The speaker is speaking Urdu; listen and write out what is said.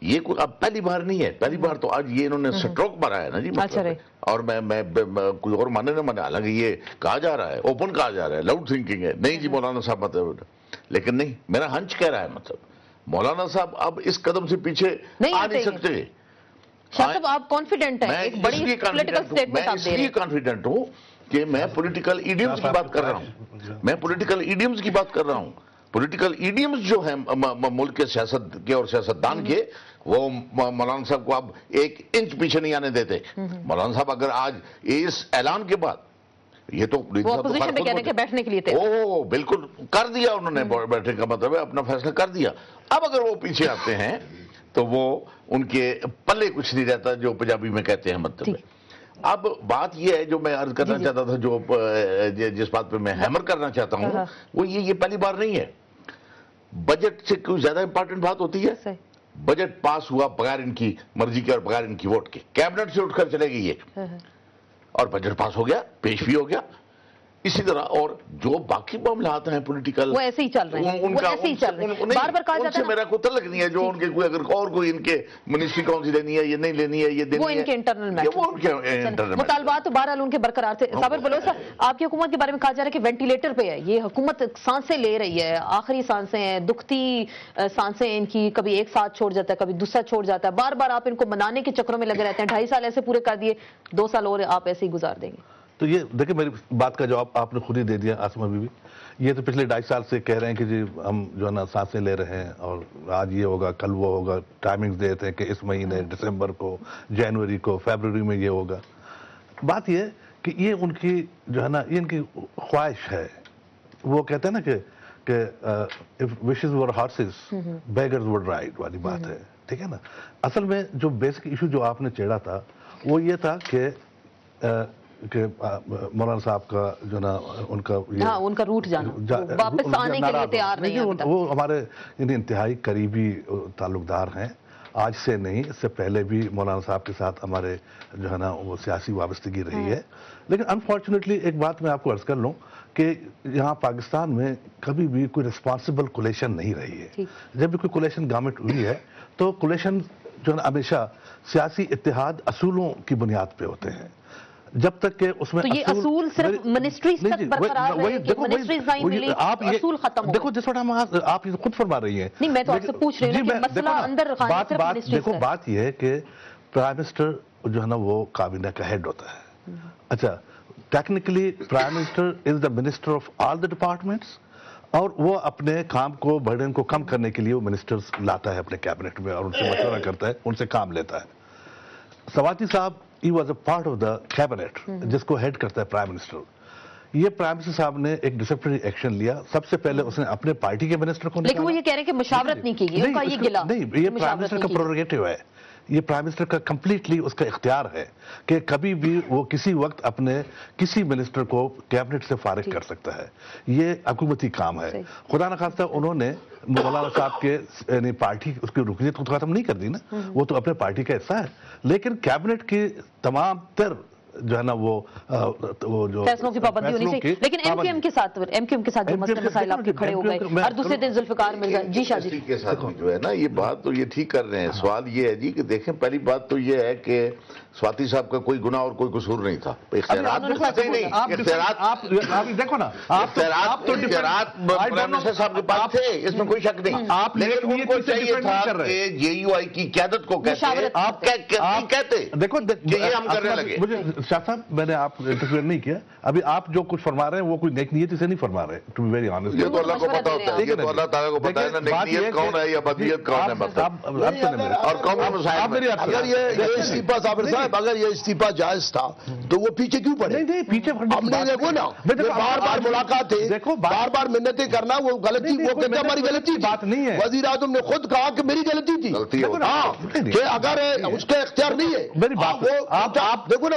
یہ کوئی اب پہلی بار نہیں ہے، پہلی بار تو آج یہ انہوں نے سٹروک مارا ہے نا جی مطلب ہے۔ اور میں کوئی اور مانے نہ مانے، حالانکہ یہ کہا جا رہا ہے، اوپن کہا جا رہا ہے، لاؤڈ تھنکنگ ہے، نہیں جی مولانا صاحب مطلب، لیکن نہیں، میرا ہنچ کہہ رہا ہے مطلب مولانا صاحب اب اس قدم سے پیچھے آ نہیں سکتے۔ شاہ صاحب آپ کانفیڈنٹ ہیں ایک بڑی پولیٹیکل سٹیٹمنٹ آپ دے رہے ہیں؟ میں اس لیے کانفیڈنٹ ہوں کہ میں پولیٹیکل ایڈیمز کی بات کر رہا ہوں، میں پولیٹیکل ایڈیمز کی بات کر رہا ہوں۔ پولیٹیکل ایڈیمز جو ہیں ملک کے سیاست کے اور سیاستدان کے، وہ مولانا صاحب کو اب 1 انچ پیچھے نہیں آنے دیتے۔ مولانا صاحب اگر آج اس اعلان کے بعد یہ تو اپوزیشن میں کہنے کے بیٹھنے کے لیے تھے، بالکل کر دیا انہوں نے، بیٹھنے کا مطلب ہے اپنا فیصلہ کر دیا۔ اب اگر وہ پیچھے آتے ہیں تو وہ ان کے پلے کچھ نہیں رہتا، جو پنجابی میں کہتے ہیں مطلب۔ اب بات یہ ہے جو میں عرض کرنا چاہتا تھا، جو جس بات پہ میں ہیمر کرنا چاہتا ہوں، وہ یہ پہلی بار نہیں ہے۔ بجٹ سے کوئی زیادہ امپارٹنٹ بات ہوتی ہے؟ بجٹ پاس ہوا بغیر ان کی مرضی کے اور بغیر ان کی ووٹ کے، کیبنٹ سے اٹھ کر چلے گئی ہے اور بجٹ پاس ہو گیا، پیش بھی ہو گیا۔ اسی طرح اور جو باقی معاملات ہیں پولیٹیکل، وہ ایسے ہی چل رہے ہیں، وہ ایسے ہی چل رہے ہیں، بار بار کہا جاتا ہے میرا کوئی تعلق نہیں ہے، جو ان کے کوئی اگر اور کوئی ان کے منسٹری کون سی لینی ہے یہ نہیں لینی ہے، یہ دینی ہے، وہ ان کے انٹرنل میٹر، مطالبات تو بہرحال ان کے برقرار تھے۔ صابر بلوچ صاحب، آپ کی حکومت کے بارے میں کہا جا رہا ہے کہ وینٹیلیٹر پہ ہے یہ حکومت، سانسیں لے رہی ہے، آخری سانسیں ہیں، دکھتی سانسیں ان کی، کبھی ایک ساتھ چھوڑ جاتا ہے، کبھی دوسرا چھوڑ جاتا ہے، بار بار آپ ان کو منانے کے چکروں میں لگے رہتے ہیں۔ 2.5 سال ایسے پورے کر دیے، 2 سال اور آپ ایسے ہی گزار دیں گے؟ تو یہ دیکھیں، میری بات کا جواب آپ نے خود ہی دے دیا عاصمہ بی بی۔ یہ تو پچھلے 2.5 سال سے کہہ رہے ہیں کہ جی ہم جو ہے نا سانسیں لے رہے ہیں، اور آج یہ ہوگا، کل وہ ہوگا، ٹائمنگز دیتے ہیں کہ اس مہینے دسمبر کو، جنوری کو، فیبروری میں یہ ہوگا۔ بات یہ کہ یہ ان کی جو ہے نا، یہ ان کی خواہش ہے۔ وہ کہتے ہیں نا کہ if wishes were horses, beggars would ride والی بات ہے، ٹھیک ہے نا۔ اصل میں جو بیسک ایشو جو آپ نے چھیڑا تھا وہ یہ تھا کہ مولانا صاحب کا جو نا ان کا روٹ جانا، واپس آنے کے لیے تیار نہیں ہیں۔ وہ ہمارے انتہائی قریبی تعلق دار ہیں، آج سے نہیں، اس سے پہلے بھی مولانا صاحب کے ساتھ ہمارے جو ہے نا وہ سیاسی وابستگی رہی ہے۔ لیکن انفارچونیٹلی ایک بات میں آپ کو عرض کر لوں کہ یہاں پاکستان میں کبھی بھی کوئی رسپانسبل کولیشن نہیں رہی ہے۔ جب بھی کوئی کولیشن گورنمنٹ ہوئی ہے تو کولیشن جو ہے ہمیشہ سیاسی اتحاد اصولوں کی بنیاد پہ ہوتے ہیں، جب تک کہ اس میں تو یہ اصول صرف منسٹریز تک برقرار رہے کہ منسٹریز نہیں ملی، اصول ختم ہو گئے؟ دیکھو جس وقت آپ یہ خود فرما رہی ہیں، نہیں میں تو آپ سے پوچھ رہی ہوں کہ مسئلہ اندر خانے صرف منسٹریز ہے۔ دیکھو بات یہ ہے کہ پرائم منسٹر جو ہے نا وہ کابینہ کا ہیڈ ہوتا ہے۔ اچھا، technically prime minister is the minister of all the departments, اور وہ اپنے کام کو، برڈن کو کم کرنے کے لیے وہ منسٹرز لاتا ہے اپنے کیبنٹ میں اور ان سے مشورہ کرتا ہے، ان سے کام لیتا ہے۔ سواتی صاحب he was a part of the cabinet جس کو ہیڈ کرتا ہے پرائم منسٹر۔ یہ پرائم منسٹر صاحب نے ایک ڈسپلنری ایکشن لیا، سب سے پہلے اس نے اپنے پارٹی کے منسٹر کو نکالا، لیکن وہ یہ کہہ رہے ہیں کہ مشاورت نہیں کی گئی، ان کا یہ گلا نہیں، یہ پرائم منسٹر کا پروریگیٹو ہے، یہ پرائم منسٹر کا کمپلیٹلی اس کا اختیار ہے کہ کبھی بھی وہ کسی وقت اپنے کسی منسٹر کو کیبنٹ سے فارغ کر سکتا ہے۔ یہ حکومتی کام ہے۔ خدا نخواستہ انہوں نے مولانا صاحب کے یعنی پارٹی اس کی رکنیت کو ختم نہیں کر دی نا، وہ تو اپنے پارٹی کا حصہ ہے، لیکن کیبنٹ کی تمام تر جو ہے نا وہ جو فیصلوں کی پابندی ہونی چاہیے۔ لیکن ایم کیو ایم کے ساتھ جو مسئلے مسائل آپ کے کھڑے ہو گئے اور دوسرے دن ذوالفقار مرزا، جی شاہ جی کے ساتھ جو ہے نا یہ بات تو یہ ٹھیک کر رہے ہیں۔ سوال یہ ہے جی کہ دیکھیں، پہلی بات تو یہ ہے کہ سواتی صاحب کا کوئی گناہ اور کوئی قصور نہیں تھا، اختیارات دیکھو نا، اختیارات پرائم منسٹر صاحب کے پاس تھے، اس میں کوئی شک نہیں، لیکن ان کو چاہیے تھا کہ جے یو آئی کی قیادت کو کہتے، آپ کہتے دیکھو کہ یہ ہم کرنے لگے۔ شاہ صاحب میں نے آپ انٹرفیئر نہیں کیا، ابھی آپ جو کچھ فرما رہے ہیں وہ کوئی نیک نیتی سے نہیں فرما رہے، ٹو بی ویری آنیسٹ۔ یہ تو اللہ کو پتا ہوتا ہے، یہ تو اللہ تعالیٰ کو پتا ہے نا نیک نیت کون ہے یا بدنیت کون ہے، اور قومی مسائل میں اگر یہ استعفیٰ صابر صاحب، اگر یہ استعفیٰ جائز تھا تو وہ پیچھے کیوں پڑے؟ نہیں پیچھے ہم نے دیکھو نا، بار بار ملاقات ہے، بار بار منتیں کرنا، وہ غلطی، وہ کہتے ہماری غلطی بات نہیں ہے۔ وزیر اعظم نے خود کہا کہ میری غلطی تھی، ہاں کہ اگر اس کا اختیار نہیں ہے، میری بات آپ دیکھو نا،